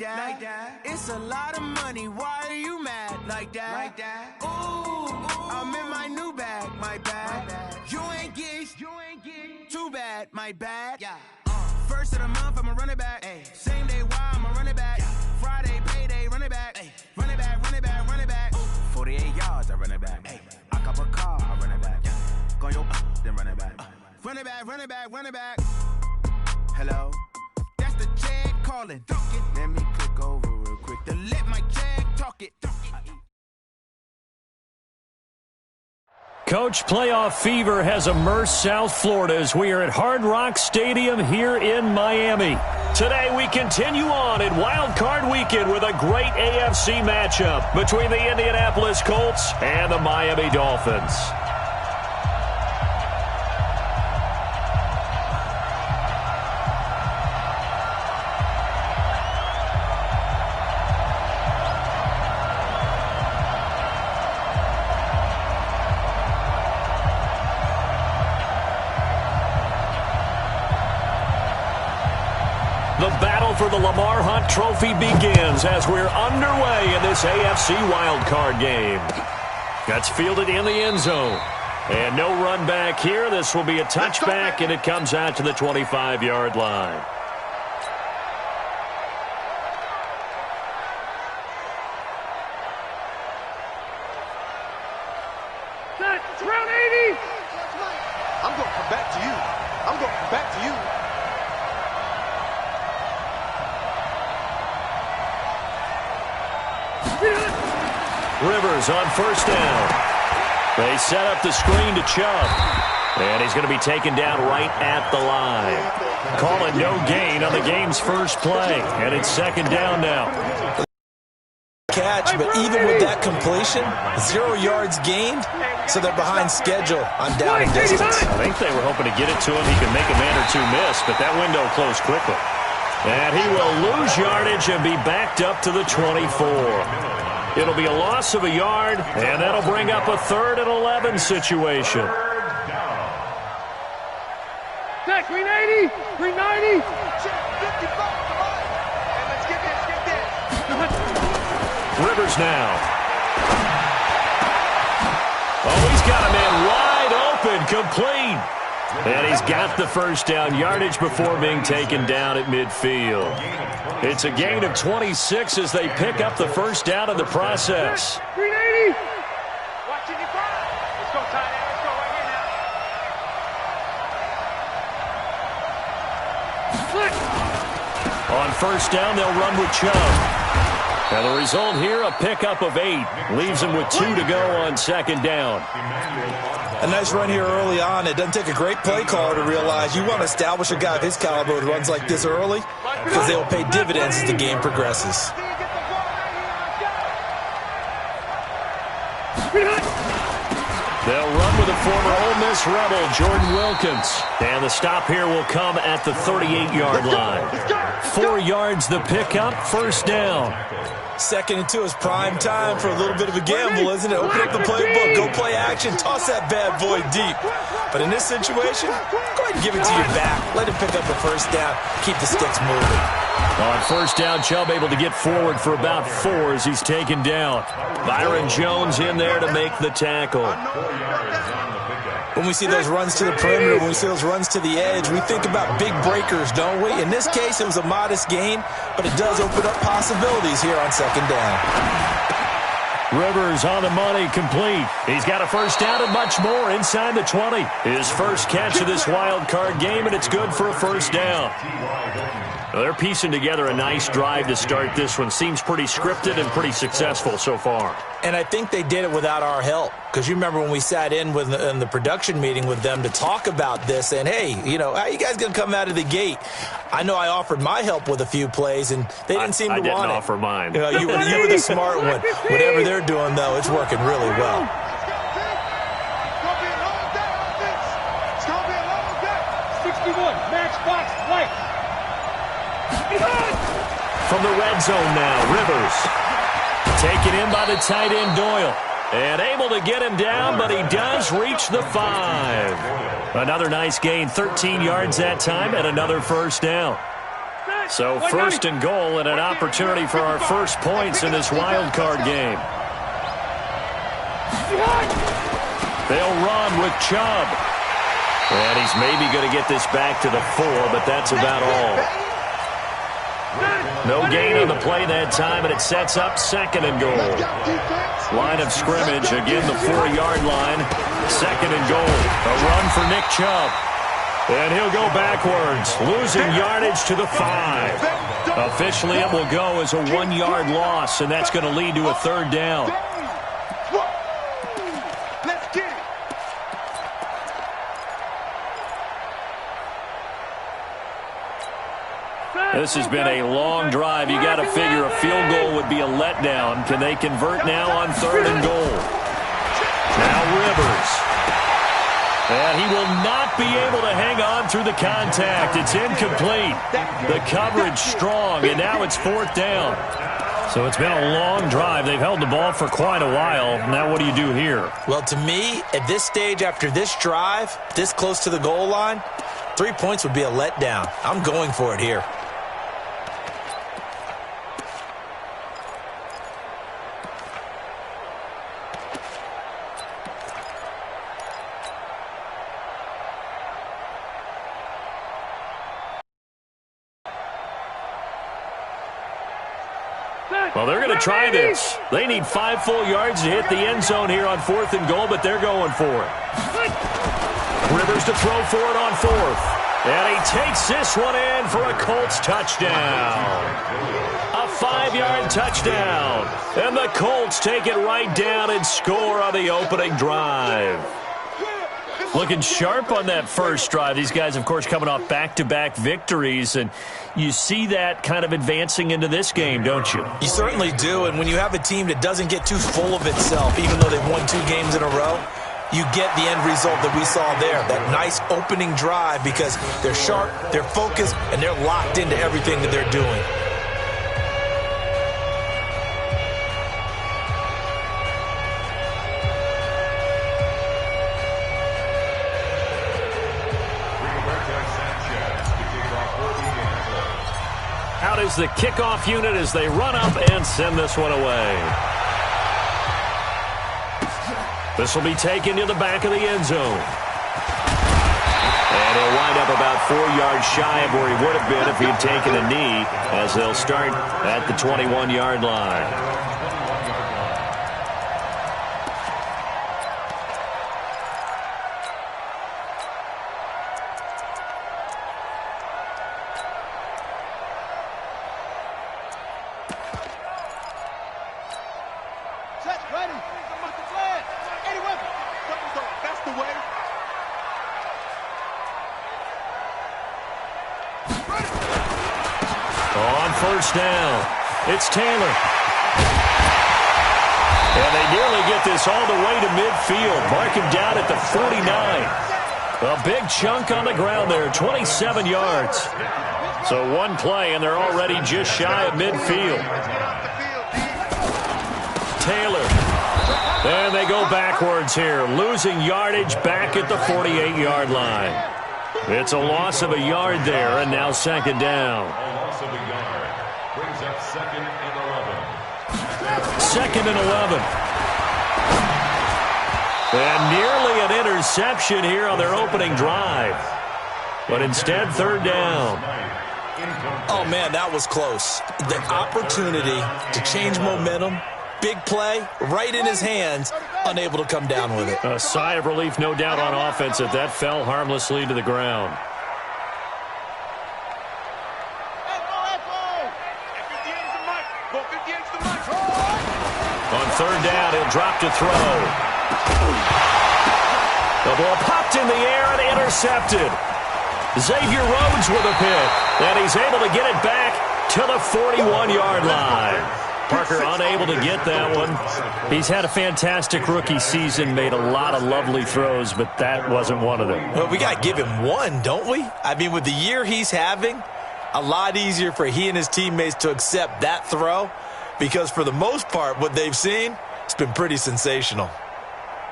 that. It's a lot of money. Why are you mad like that? Ooh, I'm in my new bag, my bad. You ain't get too bad, my bad. First of the month, I'ma run it back. Same day, why I'ma run it back. Friday, payday, run it back. Run it back, run it back, run it back. 48 yards, I run it back. I cop a car, I run it back. Go your then run it back. Run it back, run it back, run it back. Hello? That's the check calling. Let me click over real quick to let my check talk it. Coach, playoff fever has immersed South Florida as we are at Hard Rock Stadium here in Miami. Today we continue on in Wild Card Weekend with a great AFC matchup between the Indianapolis Colts and the Miami Dolphins. The battle for the Lamar Hunt Trophy begins as we're underway in this AFC wildcard game. That's fielded in the end zone. And no run back here. This will be a touchback, and it comes out to the 25-yard line. It's round 80. I'm going to come back to you. I'm going to come back to you. Rivers on first down. They set up the screen to Chubb. And he's going to be taken down right at the line. Calling no gain on the game's first play. And it's second down now. Catch, but even with that completion, 0 yards gained, so they're behind schedule on down and distance. I think they were hoping to get it to him. He could make a man or two miss, but that window closed quickly. And he will lose yardage and be backed up to the 24. It'll be a loss of a yard, and that'll bring up a 3rd and 11 situation. 380, 390. Rivers now. Oh, he's got a man wide open, complete. And he's got the first down yardage before being taken down at midfield. It's a gain of 26 as they pick up the first down in the process. 380. Watching you fire. Let's go, tight end. Let's go right here now. On first down, they'll run with Chubb. And the result here, a pickup of 8. Leaves them with 2 to go on second down. A nice run here early on. It doesn't take a great play caller to realize you want to establish a guy of his caliber who runs like this early because they will pay dividends as the game progresses. They'll run with a former Ole Miss Rebel, Jordan Wilkins. And the stop here will come at the 38-yard line. 4 yards the pickup, first down. 2nd and 2 is prime time for a little bit of a gamble, isn't it? Open up the playbook, go play action, toss that bad boy deep. But in this situation, go ahead and give it to your back. Let him pick up the first down, keep the sticks moving. On first down, Chubb able to get forward for about 4 as he's taken down. Byron Jones in there to make the tackle. When we see those runs to the perimeter, when we see those runs to the edge, we think about big breakers, don't we? In this case, it was a modest gain, but it does open up possibilities here on second down. Rivers on the money, complete. He's got a first down and much more inside the 20. His first catch of this wild card game, and it's good for a first down. Well, they're piecing together a nice drive to start this one. Seems pretty scripted and pretty successful so far. And I think they did it without our help. Because you remember when we sat in the production meeting with them to talk about this, and hey, you know, how are you guys going to come out of the gate? I know I offered my help with a few plays, and they didn't seem to want it. I didn't offer mine. You know, you were the smart one. Whatever they're doing, though, it's working really well. It's going to be a long day. 61, match box, light. From the red zone now, Rivers. Taken in by the tight end Doyle. And able to get him down, but he does reach the 5. Another nice gain, 13 yards that time, and another first down. So first and goal and an opportunity for our first points in this wild card game. They'll run with Chubb. And he's maybe going to get this back to the 4, but that's about all. No gain on the play that time, and it sets up second and goal. Line of scrimmage, again the 4-yard line. Second and goal. A run for Nick Chubb. And he'll go backwards, losing yardage to the 5. Officially, it will go as a 1-yard loss, and that's going to lead to a third down. Let's get it. This has been a long drive. You got to figure a field goal would be a letdown. Can they convert now on third and goal? Now Rivers. And he will not be able to hang on through the contact. It's incomplete. The coverage strong, and now it's fourth down. So it's been a long drive. They've held the ball for quite a while. Now what do you do here? Well, to me, at this stage, after this drive, this close to the goal line, 3 points would be a letdown. I'm going for it here. Well, they're going to try this. They need 5 full yards to hit the end zone here on fourth and goal, but they're going for it. Rivers to throw for it on fourth. And he takes this one in for a Colts touchdown. A 5-yard touchdown. And the Colts take it right down and score on the opening drive. Looking sharp on that first drive. These guys, of course, coming off back-to-back victories, and you see that kind of advancing into this game, don't you? You certainly do, and when you have a team that doesn't get too full of itself, even though they've won 2 games in a row, you get the end result that we saw there, that nice opening drive, because they're sharp, they're focused, and they're locked into everything that they're doing. Out is the kickoff unit as they run up and send this one away. This will be taken to the back of the end zone. And he'll wind up about 4 yards shy of where he would have been if he'd taken a knee, as they'll start at the 21-yard line. First down. It's Taylor. And they nearly get this all the way to midfield. Mark him down at the 49. A big chunk on the ground there, 27 yards. So one play, and they're already just shy of midfield. Taylor. And they go backwards here, losing yardage back at the 48-yard line. It's a loss of a yard there, and now second down. Second and 11. And nearly an interception here on their opening drive. But instead, third down. Oh, man, that was close. The opportunity to change momentum, big play, right in his hands, unable to come down with it. A sigh of relief, no doubt, on offense that that fell harmlessly to the ground. On third down, he'll drop to throw. The ball popped in the air and intercepted. Xavier Rhodes with a pick, and he's able to get it back to the 41-yard line. Parker unable to get that one. He's had a fantastic rookie season, made a lot of lovely throws, but that wasn't one of them. Well, we got to give him one, don't we? I mean, with the year he's having, a lot easier for he and his teammates to accept that throw, because for the most part, what they've seen, it's been pretty sensational.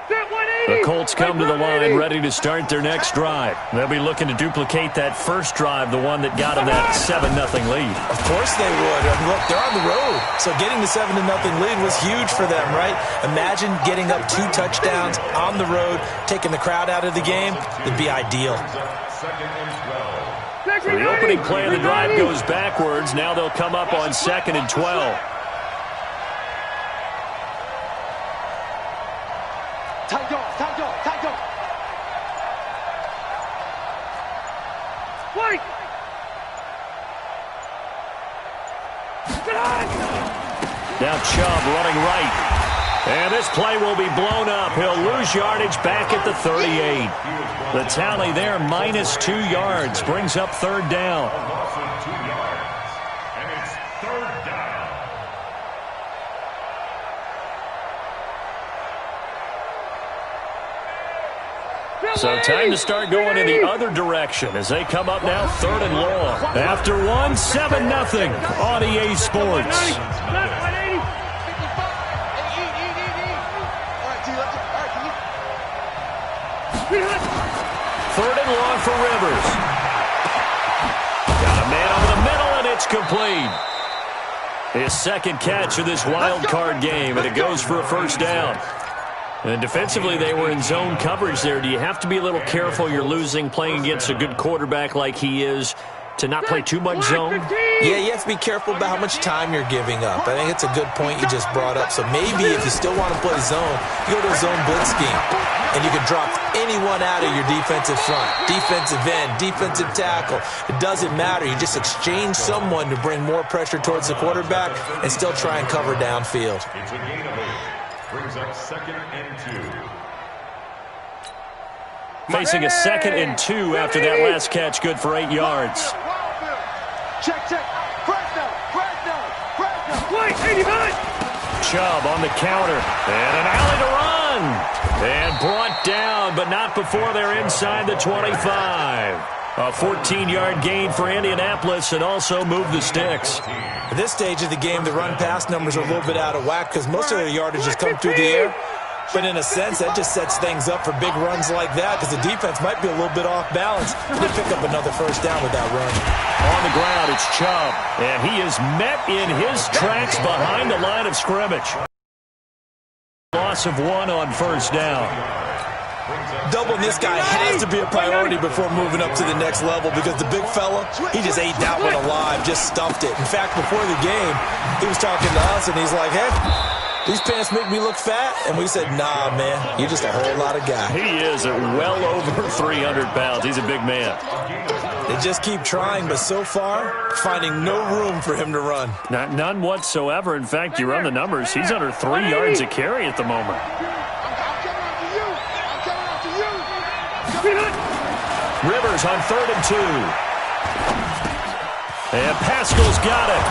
The Colts come to the line ready to start their next drive. They'll be looking to duplicate that first drive, the one that got them that 7-0 lead. Of course they would. I mean, look, they're on the road. So getting the 7-0 lead was huge for them, right? Imagine getting up 2 touchdowns on the road, taking the crowd out of the game. It'd be ideal. So the opening play of the drive goes backwards. Now they'll come up on 2nd and 12. Wait! Now Chubb running right. And this play will be blown up. He'll lose yardage back at the 38. The tally there, -2 yards, brings up 3rd down. So time to start going in the other direction as they come up now 3rd and long. After one, 7-0 on EA Sports. 3rd and long for Rivers. Got a man over the middle, and it's complete. His 2nd catch of this wild card game, and it goes for a 1st down. And defensively, they were in zone coverage there. Do you have to be a little careful? You're losing, playing against a good quarterback like he is, to not play too much zone? Yeah, you have to be careful about how much time you're giving up. I think it's a good point you just brought up. So maybe if you still want to play zone, you go to a zone blitz scheme. And you can drop anyone out of your defensive front, defensive end, defensive tackle. It doesn't matter. You just exchange someone to bring more pressure towards the quarterback and still try and cover downfield. It's a gain of 8. Brings up 2nd and 2. Facing a 2nd and 2 after that last catch, good for 8 yards. Check. Wait, 89. Chubb on the counter, and an alley to run. And brought down, but not before they're inside the 25. A 14-yard gain for Indianapolis, and also moved the sticks. At this stage of the game, the run-pass numbers are a little bit out of whack because most of their yardage has come through the air. But in a sense, that just sets things up for big runs like that because the defense might be a little bit off balance. They pick up another 1st down with that run. On the ground, it's Chubb, and he is met in his tracks behind the line of scrimmage. Loss of 1 on 1st down. Doubling this guy has to be a priority before moving up to the next level because the big fella, he just ate that one alive, just stuffed it. In fact, before the game, he was talking to us, and he's like, hey, these pants make me look fat? And we said, nah, man, you're just a whole lot of guy. He is at well over 300 pounds. He's a big man. They just keep trying, but so far, finding no room for him to run. None whatsoever. In fact, you run the numbers, he's under 3 yards a carry at the moment. Rivers on 3rd and 2. And Pascal's got it.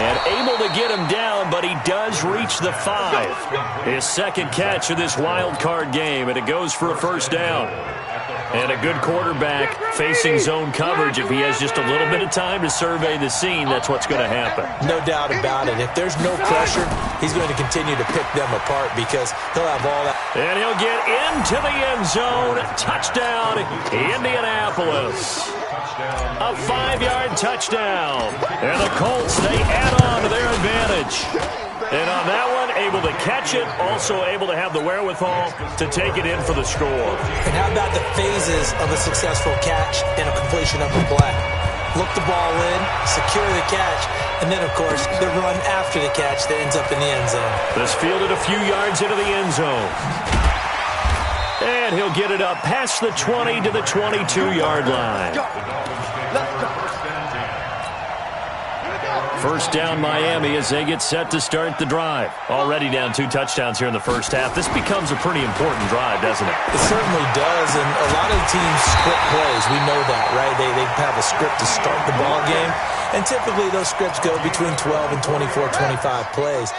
And able to get him down, but he does reach the 5. His 2nd catch of this wild card game, and it goes for a 1st down. And a good quarterback facing zone coverage. If he has just a little bit of time to survey the scene, that's what's going to happen. No doubt about it. If there's no pressure, he's going to continue to pick them apart because he'll have all that. And he'll get into the end zone. Touchdown, Indianapolis. A 5-yard touchdown. And the Colts, they add on to their advantage. And on that one, able to catch it, also able to have the wherewithal to take it in for the score. And how about the phases of a successful catch and a completion of a play? Look the ball in, secure the catch, and then, of course, the run after the catch that ends up in the end zone. This fielded a few yards into the end zone. And he'll get it up past the 20 to the 22-yard line. First down, Miami, as they get set to start the drive. Already down 2 touchdowns here in the first half. This becomes a pretty important drive, doesn't it? It certainly does, and a lot of teams script plays. We know that, right? They have a script to start the ball game, and typically those scripts go between 12 and 24, 25 plays.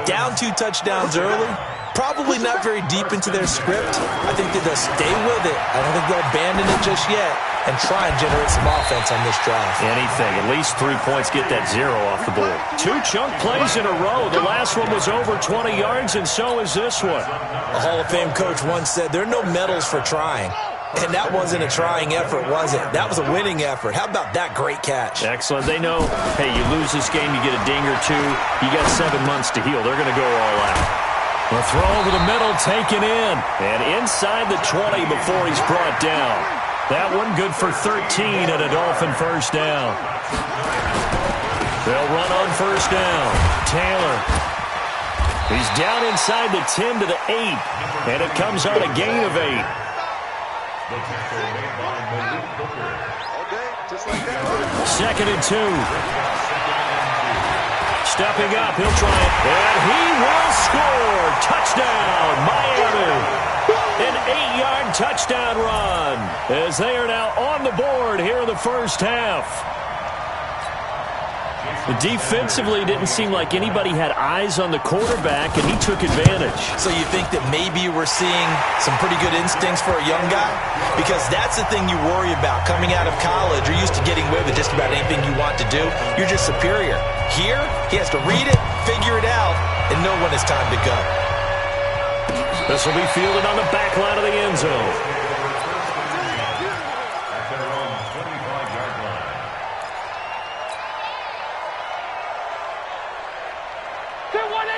Down 2 touchdowns early, probably not very deep into their script. I think that they'll stay with it. I don't think they'll abandon it just yet. and try and generate some offense on this drive. Anything. At least 3 points, get that 0 off the board. 2 chunk plays in a row. The last one was over 20 yards, and so is this one. A Hall of Fame coach once said, there are no medals for trying. And that wasn't a trying effort, was it? That was a winning effort. How about that great catch? Excellent. They know, hey, you lose this game, you get a ding or 2. You got 7 months to heal. They're going to go all out. The throw over the middle, taken in. And inside the 20 before he's brought down. That one good for 13 and a Dolphin first down. They'll run on first down. Taylor. He's down inside the 10 to the 8. And it comes on a gain of 8. Second and 2. Stepping up, he'll try it. And he will score. Touchdown, Miami. An 8-yard touchdown run as they are now on the board here in the first half. Defensively, didn't seem like anybody had eyes on the quarterback, and he took advantage. So you think that maybe we're seeing some pretty good instincts for a young guy? Because that's the thing you worry about. Coming out of college, you're used to getting away with just about anything you want to do. You're just superior. Here, he has to read it, figure it out, and know when it's time to go. This will be fielded on the back line of the end zone.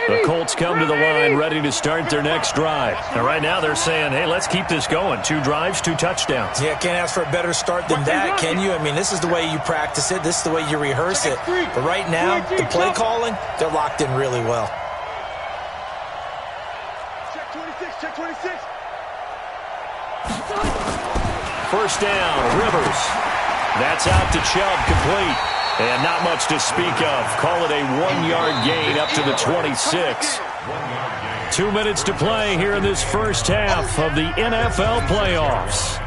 The Colts come to the line ready to start their next drive. And right now they're saying, hey, let's keep this going. 2 drives, 2 touchdowns. Yeah, can't ask for a better start than that, can you? I mean, this is the way you practice it. This is the way you rehearse it. But right now, the play calling, they're locked in really well. Check 26, check 26. First down, Rivers. That's out to Chubb, complete. And not much to speak of. Call it a 1-yard gain up to the 26. 2 minutes to play here in this first half of the NFL playoffs.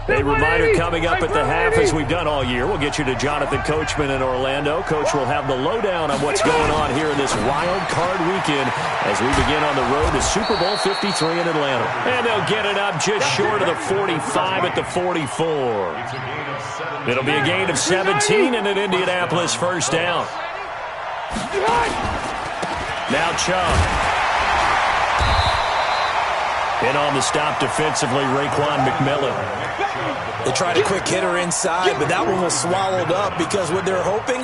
A reminder coming up at the half, as we've done all year. We'll get you to Jonathan Coachman in Orlando. Coach will have the lowdown on what's going on here in this wild card weekend as we begin on the road to Super Bowl 53 in Atlanta. And they'll get it up just short of the 45 at the 44. It'll be a gain of 17 and an Indianapolis first down. Now Chubb. In on the stop defensively, Raekwon McMillan. They tried a quick hitter inside, but that one was swallowed up because what they're hoping,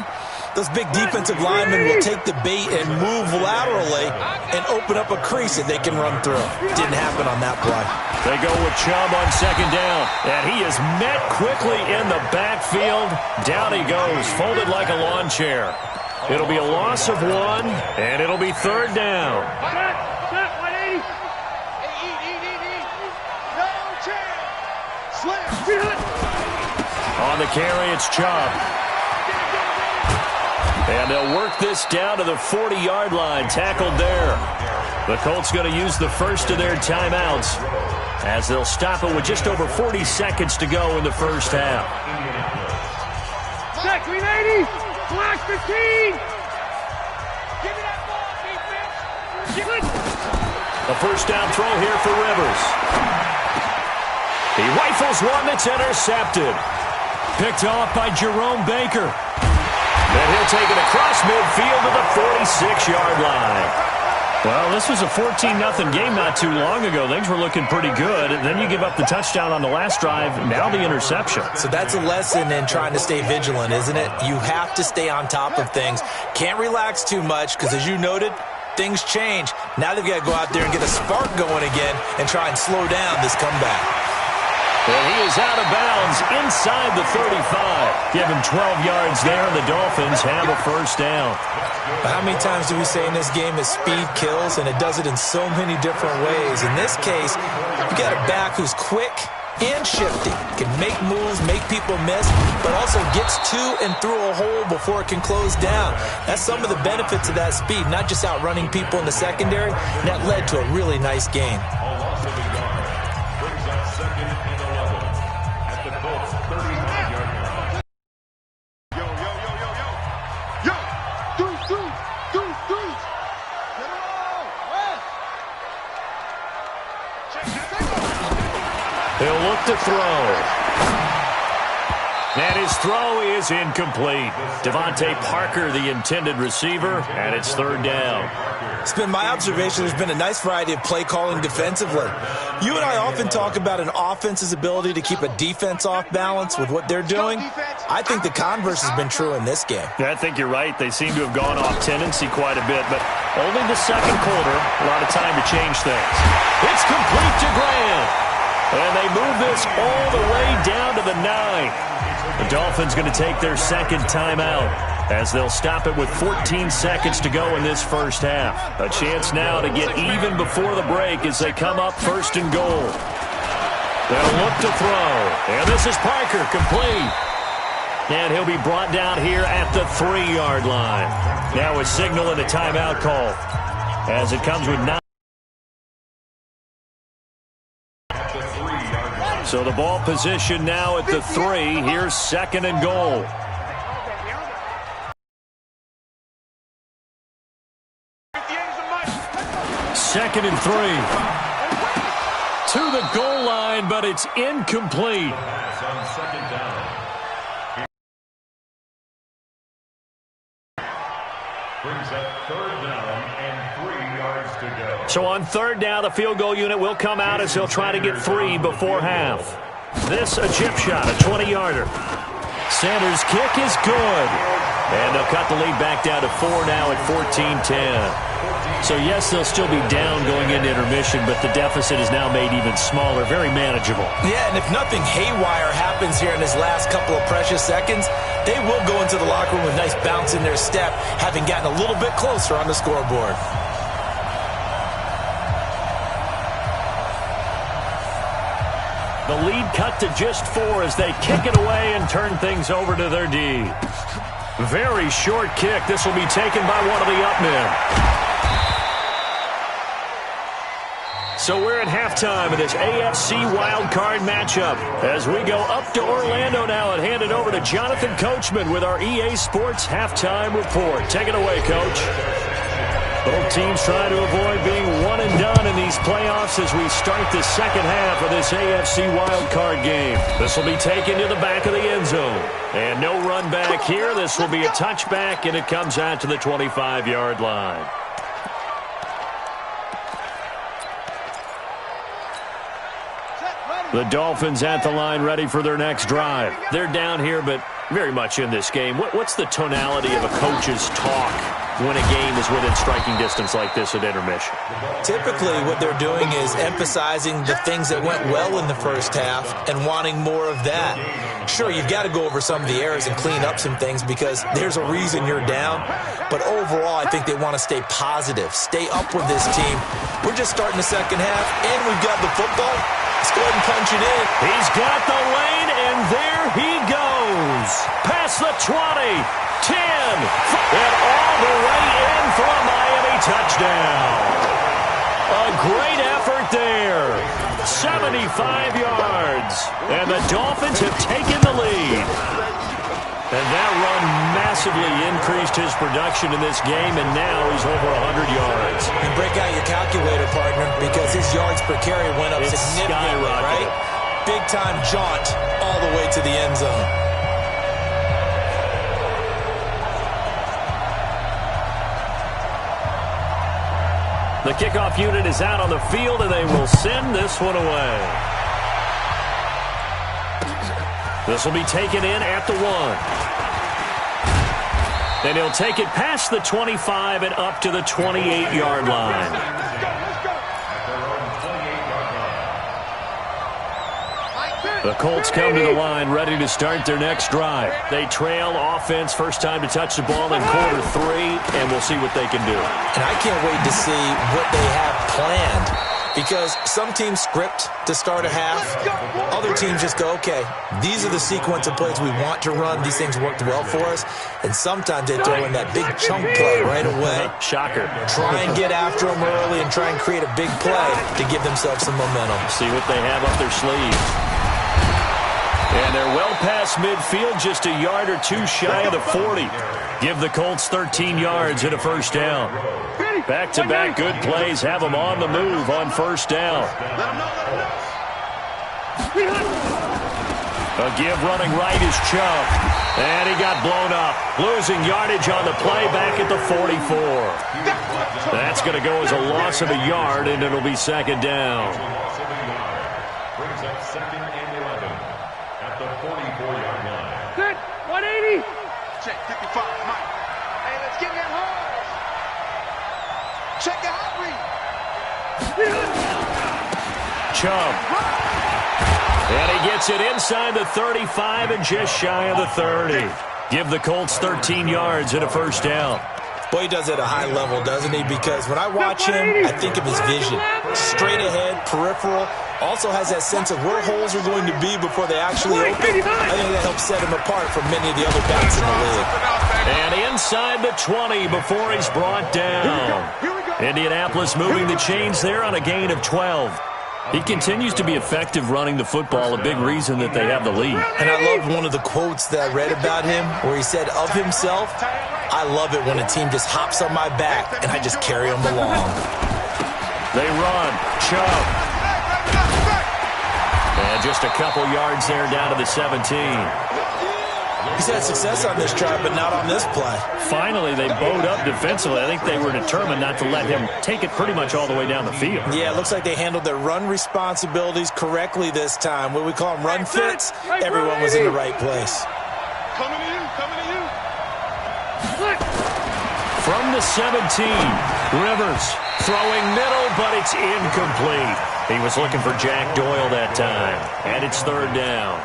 those big defensive linemen will take the bait and move laterally and open up a crease that they can run through. Didn't happen on that play. They go with Chubb on second down, and he is met quickly in the backfield. Down he goes, folded like a lawn chair. It'll be a loss of 1, and it'll be third down. On the carry, it's Chubb. And they'll work this down to the 40-yard line, tackled there. The Colts going to use the first of their timeouts as they'll stop it with just over 40 seconds to go in the first half. Check, 380. Flash 15. Give me that ball, defense. Give it. A first down throw here for Rivers. He rifles one that's intercepted. Picked off by Jerome Baker. Then he'll take it across midfield to the 46-yard line. Well, this was a 14-0 game not too long ago. Things were looking pretty good. And then you give up the touchdown on the last drive. Now the interception. So that's a lesson in trying to stay vigilant, isn't it? You have to stay on top of things. Can't relax too much because, as you noted, things change. Now they've got to go out there and get a spark going again and try and slow down this comeback. And he is out of bounds inside the 35. Give him 12 yards there, and the Dolphins have a first down. But how many times do we say in this game that speed kills, and it does it in so many different ways? In this case, you got a back who's quick and shifty, can make moves, make people miss, but also gets to and through a hole before it can close down. That's some of the benefits of that speed, not just outrunning people in the secondary, and that led to a really nice game. look to throw. And his throw is incomplete. Devontae Parker, the intended receiver, and it's third down. It's been my observation there's been a nice variety of play calling defensively. You and I often talk about an offense's ability to keep a defense off balance with what they're doing. I think the converse has been true in this game. Yeah, I think you're right. They seem to have gone off tendency quite a bit, but only the second quarter, a lot of time to change things. It's complete to Grant. And they move this all the way down to the 9. The Dolphins going to take their second timeout as they'll stop it with 14 seconds to go in this first half. A chance now to get even before the break as they come up first and goal. They'll look to throw. And this is Parker, complete. And he'll be brought down here at the 3-yard line. Now a signal and a timeout call as it comes with 9. So the ball position now at the 3. Here's second and goal. Second and 3. To the goal line, but it's incomplete. Brings up third down and 3 yards to go. So on third down, the field goal unit will come out as they'll try to get 3 before half. This a chip shot, a 20-yarder. Sanders' kick is good. And they'll cut the lead back down to 4 now at 14-10. So, yes, they'll still be down going into intermission, but the deficit is now made even smaller, very manageable. Yeah, and if nothing haywire happens here in this last couple of precious seconds, they will go into the locker room with a nice bounce in their step, having gotten a little bit closer on the scoreboard. The lead cut to just 4 as they kick it away and turn things over to their D. Very short kick. This will be taken by one of the up men. So we're at halftime of this AFC wildcard matchup as we go up to Orlando now and hand it over to Jonathan Coachman with our EA Sports halftime report. Take it away, Coach. Both teams trying to avoid being one and done in these playoffs as we start the second half of this AFC wildcard game. This will be taken to the back of the end zone. And no run back here. This will be a touchback, and it comes out to the 25-yard line. The Dolphins at the line ready for their next drive. They're down here, but very much in this game. What's the tonality of a coach's talk when a game is within striking distance like this at intermission? Typically, what they're doing is emphasizing the things that went well in the first half and wanting more of that. Sure, you've got to go over some of the errors and clean up some things because there's a reason you're down. But overall, I think they want to stay positive, stay up with this team. We're just starting the second half, and we've got the football. Let's go ahead and punch it in. He's got the lane, and there he goes. Past the 20, 10, and all the way in for a Miami touchdown. A great effort there. 75 yards, and the Dolphins have taken the lead. And that run massively increased his production in this game, and now he's over 100 yards. And break out your calculator, partner, because his yards per carry went up significantly, right? Big-time jaunt all the way to the end zone. The kickoff unit is out on the field, and they will send this one away. This will be taken in at the 1. And he'll take it past the 25 and up to the 28-yard line. The Colts come to the line ready to start their next drive. They trail offense, first time to touch the ball in quarter 3, and we'll see what they can do. And I can't wait to see what they have planned. Because some teams script to start a half. Other teams just go, okay, these are the sequence of plays we want to run. These things worked well for us. And sometimes they throw in that big chunk play right away. Shocker. Try and get after them early and try and create a big play to give themselves some momentum. See what they have up their sleeve. And they're well past midfield, just a yard or two shy of the 40. Give the Colts 13 yards and a first down. Back-to-back good plays have them on the move on first down. A give running right is Chubb. And he got blown up. Losing yardage on the play back at the 44. That's going to go as a loss of a yard, and it'll be second down. Brings up 2nd and 11 at the 44-yard line. Set. 180. Check 55, Mike. Hey, let's get that hard. Check the hot read. Chubb. And he gets it inside the 35 and just shy of the 30. Give the Colts 13 yards and a first down. Boy, he does it at a high level, doesn't he? Because when I watch him, I think of his vision. Straight ahead, peripheral. Also has that sense of where holes are going to be before they actually open. I think that helps set him apart from many of the other backs in the league. And inside the 20 before he's brought down. Indianapolis moving the chains there on a gain of 12. He continues to be effective running the football, a big reason that they have the lead. And I love one of the quotes that I read about him where he said of himself, "I love it when a team just hops on my back and I just carry them along." They run. Chubb. And just a couple yards there down to the 17. He's had success on this drive, but not on this play. Finally, they bowed up defensively. I think they were determined not to let him take it pretty much all the way down the field. Yeah, it looks like they handled their run responsibilities correctly this time. What we call them run fits, everyone was in the right place. Coming to you, coming to you. From the 17, Rivers throwing middle, but it's incomplete. He was looking for Jack Doyle that time, and it's third down.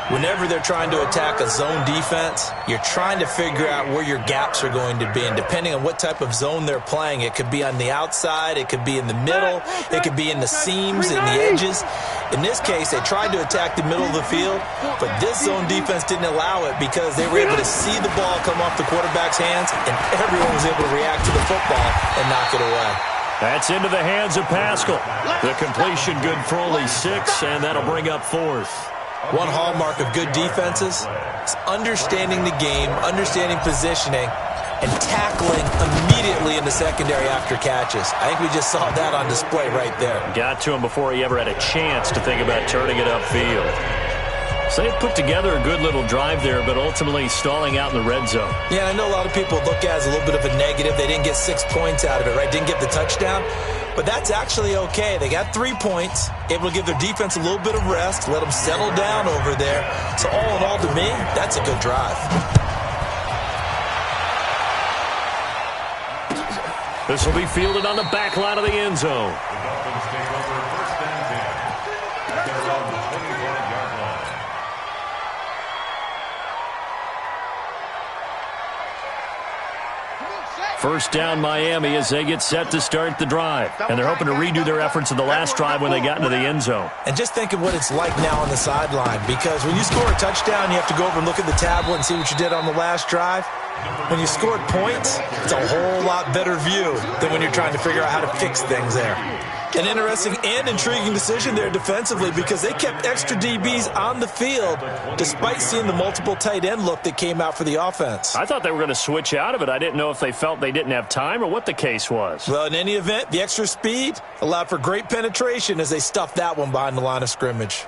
Whenever they're trying to attack a zone defense, you're trying to figure out where your gaps are going to be. And depending on what type of zone they're playing, it could be on the outside, it could be in the middle, it could be in the seams and the edges. In this case, they tried to attack the middle of the field, but this zone defense didn't allow it because they were able to see the ball come off the quarterback's hands, and everyone was able to react to the football and knock it away. That's into the hands of Pascal. The completion good for only 6, and that'll bring up fourth. One hallmark of good defenses is understanding the game, understanding positioning, and tackling immediately in the secondary after catches. I think we just saw that on display right there. Got to him before he ever had a chance to think about turning it upfield. So they put together a good little drive there, but ultimately stalling out in the red zone. Yeah, I know a lot of people look at it as a little bit of a negative. They didn't get 6 points out of it, right? Didn't get the touchdown. But that's actually okay. They got 3 points, able to give their defense a little bit of rest, let them settle down over there. So all in all, to me, that's a good drive. This will be fielded on the back line of the end zone. The Dolphins take over 1st and 10 at their own 25-yard line. First down Miami as they get set to start the drive. And they're hoping to redo their efforts in the last drive when they got into the end zone. And just think of what it's like now on the sideline, because when you score a touchdown, you have to go over and look at the tablet and see what you did on the last drive. When you scored points, it's a whole lot better view than when you're trying to figure out how to fix things there. An interesting and intriguing decision there defensively, because they kept extra DBs on the field despite seeing the multiple tight end look that came out for the offense. I thought they were going to switch out of it. I didn't know if they felt they didn't have time or what the case was. Well, in any event, the extra speed allowed for great penetration as they stuffed that one behind the line of scrimmage.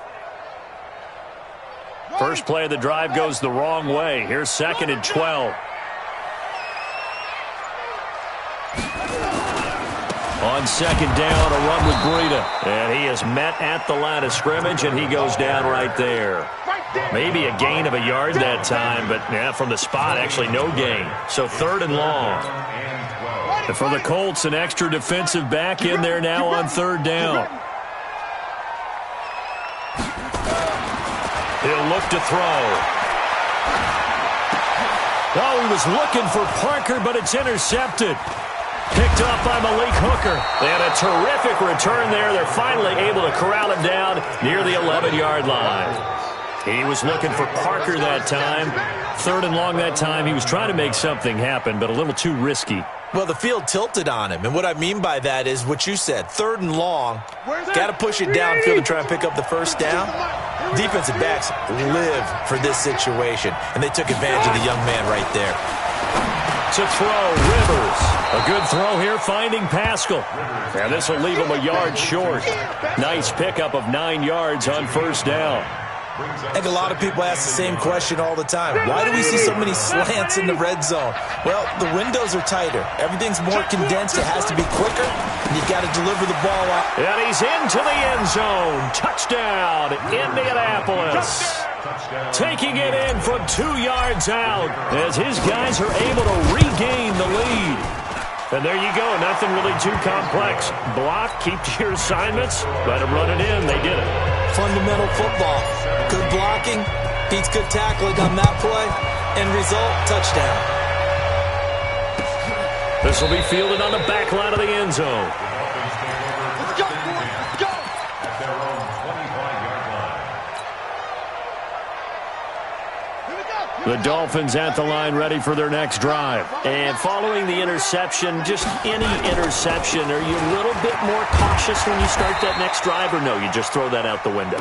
First play of the drive goes the wrong way. Here's 2nd and 12. On 2nd down, a run with Breida. And he is met at the line of scrimmage, and he goes down right there. Maybe a gain of a yard that time, but yeah, from the spot, actually no gain. So 3rd and long. And for the Colts, an extra defensive back in there now on 3rd down. He'll look to throw. Oh, he was looking for Parker, but it's intercepted. Picked up by Malik Hooker. And a terrific return there. They're finally able to corral him down near the 11-yard line. He was looking for Parker that time. 3rd and long that time. He was trying to make something happen, but a little too risky. Well, the field tilted on him, and what I mean by that is what you said. 3rd and long, got to push it downfield to try and pick up the first down. Defensive backs live for this situation, and they took advantage of the young man right there. To throw, Rivers. A good throw here, finding Pascal. And this will leave him a yard short. Nice pickup of 9 yards on first down. I think a lot of people ask the same question all the time. Why do we see so many slants in the red zone? Well, the windows are tighter. Everything's more condensed. It has to be quicker, and you've got to deliver the ball out. And he's into the end zone. Touchdown, Indianapolis. Taking it in from 2 yards out as his guys are able to regain the lead. And there you go. Nothing really too complex. Block, keep to your assignments, let them run it in. They did it. Fundamental football. Good blocking beats good tackling on that play. End result, touchdown. This will be fielded on the back line of the end zone. Let's go, let's go. At their own 25-yard line. Here we go. The Dolphins at the line ready for their next drive. And following the interception, just any interception, are you a little bit more cautious when you start that next drive, or no, you just throw that out the window?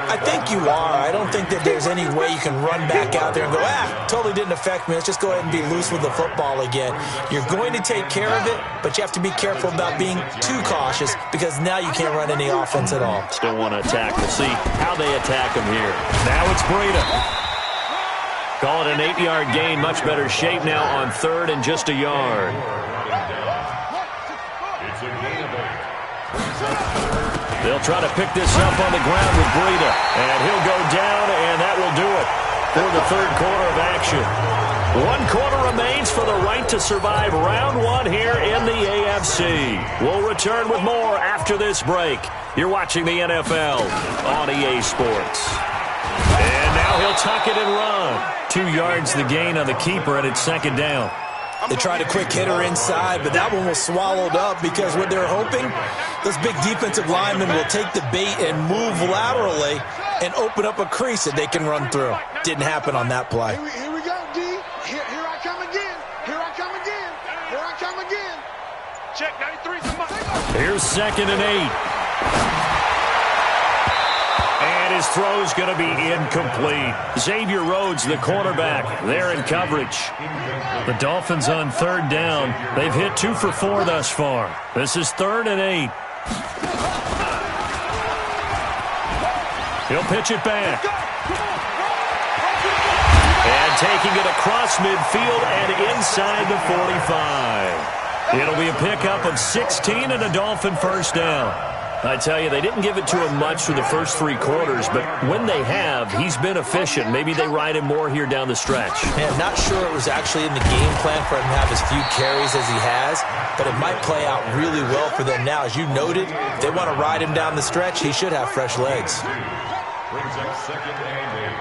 I think you are. I don't think that there's any way you can run back out there and go, totally didn't affect me. Let's just go ahead and be loose with the football again. You're going to take care of it, but you have to be careful about being too cautious because now you can't run any offense at all. Still want to attack. We'll see how they attack him here. Now it's Breida. Call it an 8-yard gain. Much better shape now on third and just a yard. It's a gain of 8. They'll try to pick this up on the ground with Breida. And he'll go down, and that will do it for the third quarter of action. 1 quarter remains for the right to survive round 1 here in the AFC. We'll return with more after this break. You're watching the NFL on EA Sports. And now he'll tuck it and run. 2 yards the gain on the keeper, and it's second down. They tried a quick hitter inside, but that one was swallowed up because what they're hoping, those big defensive linemen will take the bait and move laterally and open up a crease that they can run through. Didn't happen on that play. Here we go, D. Here I come again. Here I come again. Here I come again. Check 93, somebody. Here's second and 8. And his throw's going to be incomplete. Xavier Rhodes, the quarterback, there in coverage. The Dolphins on third down. They've hit 2 for 4 thus far. This is third and 8. He'll pitch it back. And taking it across midfield and inside the 45. It'll be a pickup of 16 and a Dolphin first down. I tell you, they didn't give it to him much for the first 3 quarters, but when they have, he's been efficient. Maybe they ride him more here down the stretch. Man, not sure it was actually in the game plan for him to have as few carries as he has, but it might play out really well for them now. As you noted, if they want to ride him down the stretch, he should have fresh legs. Brings up second and 8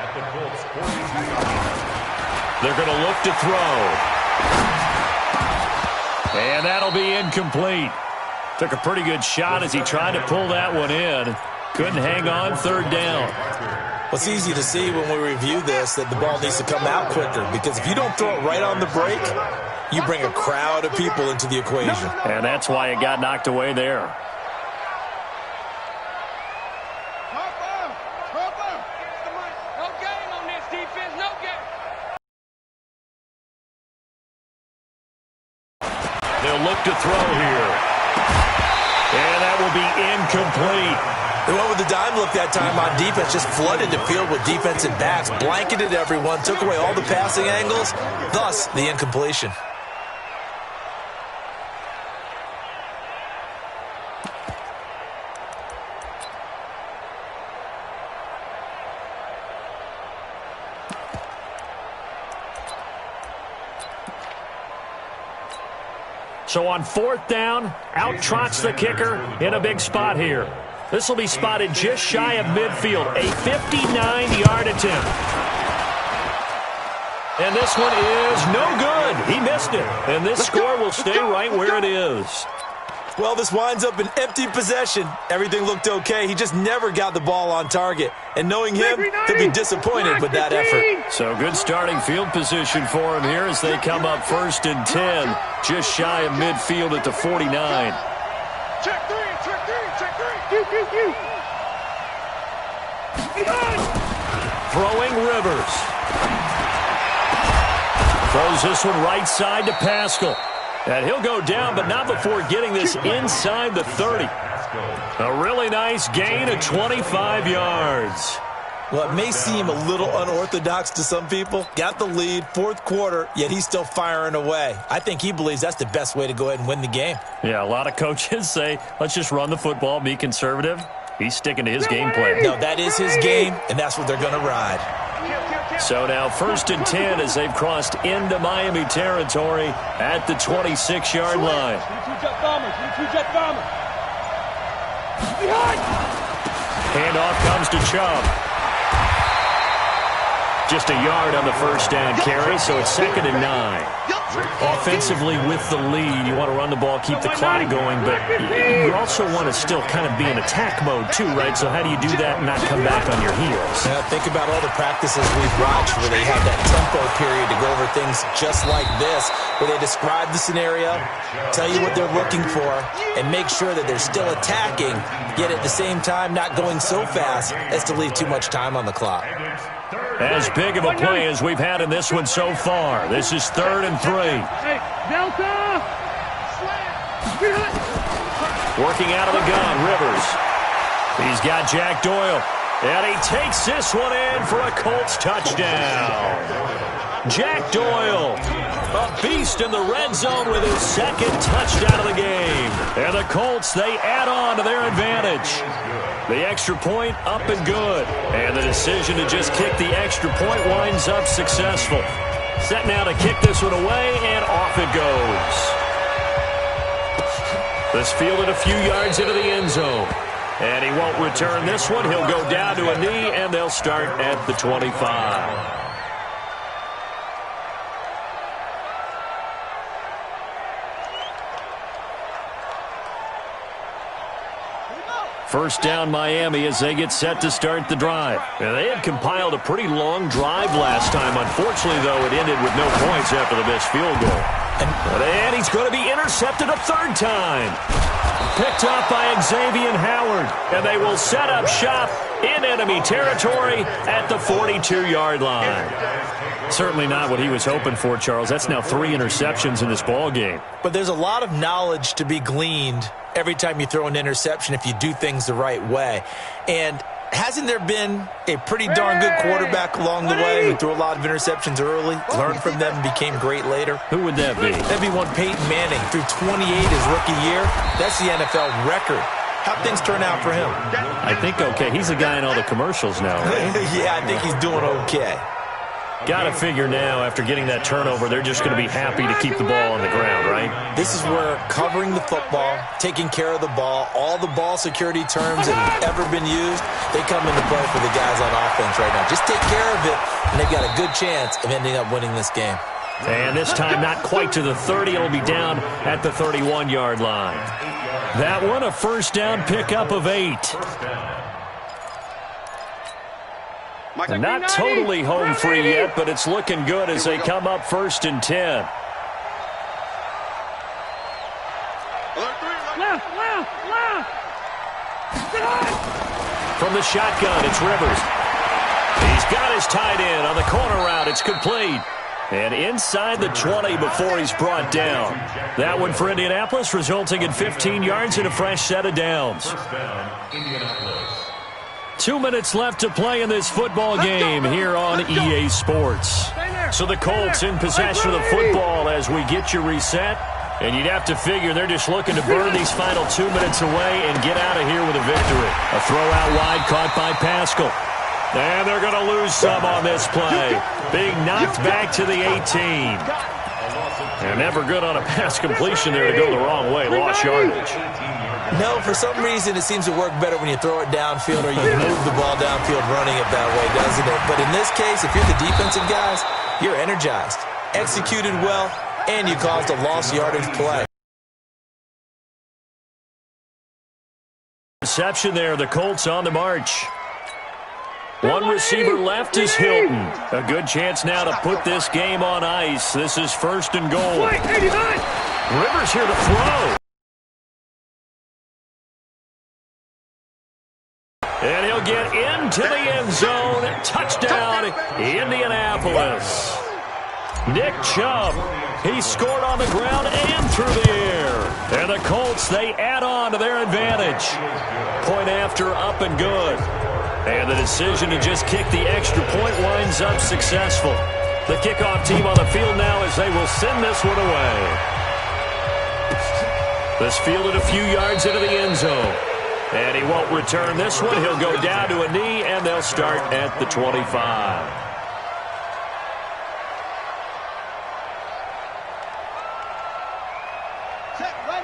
at the Colts 42. They're going to look to throw. And that'll be incomplete. Took a pretty good shot as he tried to pull that one in. Couldn't hang on third down. Well, it's easy to see when we review this that the ball needs to come out quicker because if you don't throw it right on the break, you bring a crowd of people into the equation. And that's why it got knocked away there. No game on this defense, no game. They'll look to throw here. And that will be incomplete. They went with the dime look that time on defense, just flooded the field with defensive backs, blanketed everyone, took away all the passing angles, thus the incompletion. So on fourth down, out trots the kicker in a big spot here. This will be spotted just shy of midfield, a 59-yard attempt. And this one is no good. He missed it. And this score will stay right where it is. Well, this winds up an empty possession. Everything looked okay. He just never got the ball on target. And knowing him, he'll be disappointed with that effort. So good starting field position for him here as they come up first and 10, just shy of midfield at the 49. Check 3, check 3, check 3. Throwing Rivers. Throws this one right side to Pascal. And he'll go down, but not before getting this inside the 30. A really nice gain of 25 yards. Well, it may seem a little unorthodox to some people. Got the lead, fourth quarter, yet he's still firing away. I think he believes that's the best way to go ahead and win the game. Yeah, a lot of coaches say, let's just run the football, be conservative. He's sticking to his game plan. No, that is his game, and that's what they're going to ride. So now 1st and 10 as they've crossed into Miami territory at the 26-yard line. Handoff comes to Chubb. Just a yard on the first down carry, so it's 2nd and 9. Offensively with the lead, you want to run the ball, keep the clock going, but you also want to still kind of be in attack mode too, right? So how do you do that and not come back on your heels? Yeah, think about all the practices we've watched where they have that tempo period to go over things just like this, where they describe the scenario, tell you what they're looking for, and make sure that they're still attacking, yet at the same time not going so fast as to leave too much time on the clock. As big of a play as we've had in this one so far. This is 3rd and 3. Delta! Working out of the gun, Rivers. He's got Jack Doyle. And he takes this one in for a Colts touchdown. Jack Doyle, a beast in the red zone with his 2nd touchdown of the game. And the Colts, they add on to their advantage. The extra point up and good. And the decision to just kick the extra point winds up successful. Set now to kick this one away, and off it goes. This fielded a few yards into the end zone. And he won't return this one. He'll go down to a knee, and they'll start at the 25. First down Miami as they get set to start the drive. And they had compiled a pretty long drive last time. Unfortunately, though, it ended with no points after the missed field goal. And he's going to be intercepted a 3rd time. Picked up by Xavier Howard. And they will set up shop in enemy territory at the 42-yard line. Certainly not what he was hoping for, Charles. That's now 3 interceptions in this ball game. But there's a lot of knowledge to be gleaned every time you throw an interception if you do things the right way. And hasn't there been a pretty darn good quarterback along the way who threw a lot of interceptions early, learned from them, and became great later? Who would that be? That'd be one Peyton Manning. Threw 28 his rookie year. That's the NFL record. How'd things turn out for him? I think okay. He's a guy in all the commercials now, right? Yeah, I think he's doing okay. Got to figure now, after getting that turnover, they're just going to be happy to keep the ball on the ground, right? This is where covering the football, taking care of the ball, all the ball security terms that have ever been used, they come into play for the guys on offense right now. Just take care of it, and they've got a good chance of ending up winning this game. And this time not quite to the 30. It'll be down at the 31-yard line. That one, a first down pickup of 8. And not totally home free yet, but it's looking good as they come up 1st and 10. From the shotgun, it's Rivers. He's got his tight end on the corner route. It's complete. And inside the 20 before he's brought down. That one for Indianapolis, resulting in 15 yards and a fresh set of downs. 2 minutes left to play in this football game here on EA Sports. So the Colts in possession of the football as we get you reset. And you'd have to figure they're just looking to burn these final 2 minutes away and get out of here with a victory. A throw out wide caught by Pascal. And they're going to lose some on this play. Being knocked back to the 18. And never good on a pass completion there to go the wrong way. Lost yardage. No, for some reason it seems to work better when you throw it downfield or you move the ball downfield running it that way, doesn't it? But in this case, if you're the defensive guys, you're energized, executed well, and you caused a lost yardage play. Reception there, the Colts on the march. One receiver left is Hilton. A good chance now to put this game on ice. This is 1st and goal. Rivers here to throw. And he'll get into the end zone. Touchdown, Indianapolis. Nick Chubb. He scored on the ground and through the air. And the Colts, they add on to their advantage. Point after, up and good. And the decision to just kick the extra point winds up successful. The kickoff team on the field now as they will send this one away. This fielded a few yards into the end zone. And he won't return this one. He'll go down to a knee, and they'll start at the 25.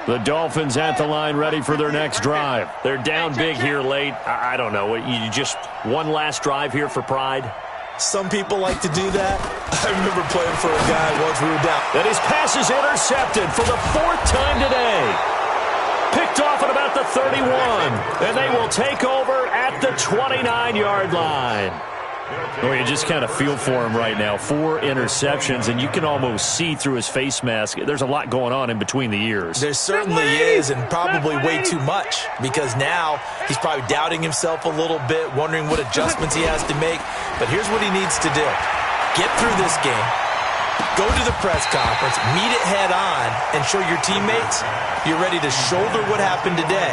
The Dolphins at the line ready for their next drive. They're down big here late. I don't know. You just one last drive here for pride? Some people like to do that. I remember playing for a guy once we were down. And his pass is intercepted for the 4th time today. Picked off at about the 31. And they will take over at the 29-yard line. Oh, you just kind of feel for him right now. 4 interceptions, and you can almost see through his face mask. There's a lot going on in between the ears. There certainly is, and probably way too much, because now he's probably doubting himself a little bit, wondering what adjustments he has to make. But here's what he needs to do. Get through this game, go to the press conference, meet it head on, and show your teammates you're ready to shoulder what happened today,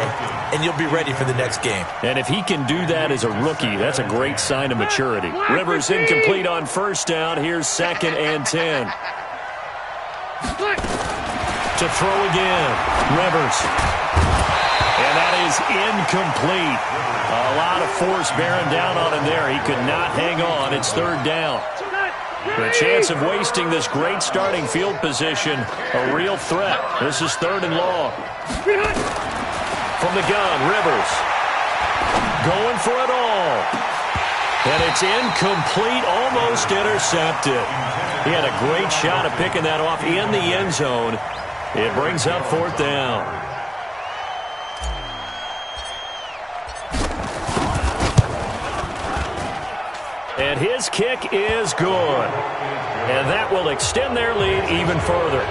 and you'll be ready for the next game. And if he can do that as a rookie, that's a great sign of maturity. Rivers incomplete on first down. Here's 2nd and 10. To throw again. Rivers. And that is incomplete. A lot of force bearing down on him there. He could not hang on. It's 3rd down. The chance of wasting this great starting field position, a real threat. This is 3rd and long. From the gun, Rivers. Going for it all. And it's incomplete, almost intercepted. He had a great shot at picking that off in the end zone. It brings up 4th down. And his kick is good. And that will extend their lead even further.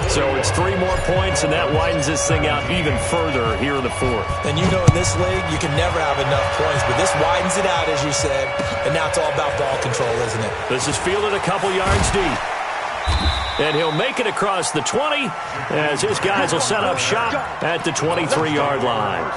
So it's 3 more points, and that widens this thing out even further here in the 4th. And you know, in this league, you can never have enough points, but this widens it out, as you said, and now it's all about ball control, isn't it? This is fielded a couple yards deep. And he'll make it across the 20 as his guys will set up shop at the 23-yard line.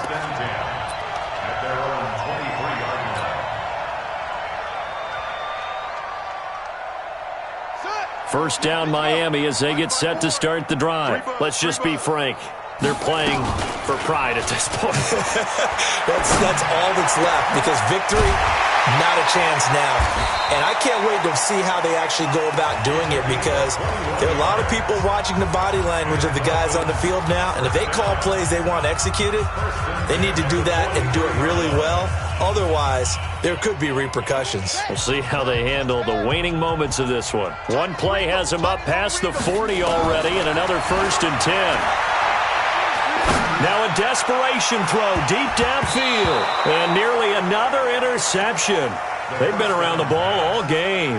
First down, Miami, as they get set to start the drive. Let's just be frank. They're playing for pride at this point. That's all that's left, because victory, not a chance now. And I can't wait to see how they actually go about doing it, because there are a lot of people watching the body language of the guys on the field now, and if they call plays they want executed, they need to do that and do it really well. Otherwise, there could be repercussions. We'll see how they handle the waning moments of this one. One play has them up past the 40 already, and another 1st and 10. Now a desperation throw deep downfield. And nearly another interception. They've been around the ball all game.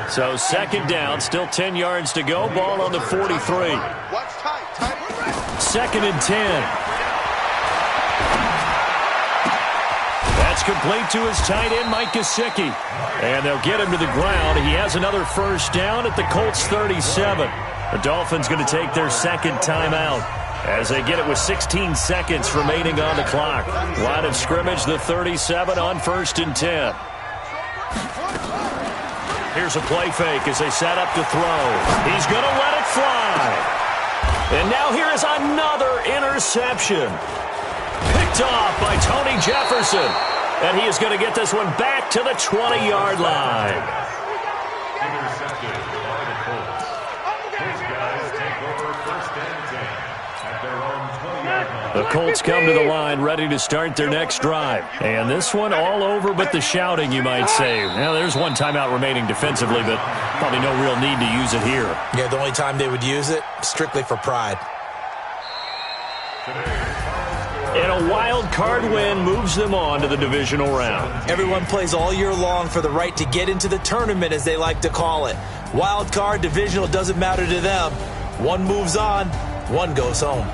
So 2nd down, still 10 yards to go. Ball on the 43. 2nd and 10. That's complete to his tight end, Mike Gesicki. And they'll get him to the ground. He has another 1st down at the Colts 37. The Dolphins going to take their 2nd timeout as they get it with 16 seconds remaining on the clock. Line of scrimmage, the 37 on 1st and 10. Here's a play fake as they set up to throw. He's going to let it fly. And now here is another interception. Picked off by Tony Jefferson. And he is going to get this one back to the 20-yard line. Intercepted by the Colts. Those guys take over 1st and 10 at their own 20-yard line. The Colts come to the line ready to start their next drive. And this one all over but the shouting, you might say. Now, there's one timeout remaining defensively, but probably no real need to use it here. Yeah, the only time they would use it, strictly for pride. And a wild card win moves them on to the divisional round. Everyone plays all year long for the right to get into the tournament, as they like to call it. Wild card, divisional, doesn't matter to them. One moves on, one goes home.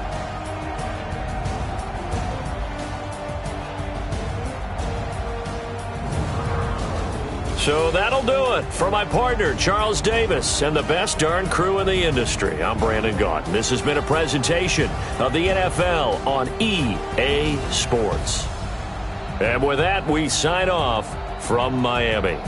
So that'll do it. For my partner, Charles Davis, and the best darn crew in the industry, I'm Brandon Gault. This has been a presentation of the NFL on EA Sports. And with that, we sign off from Miami.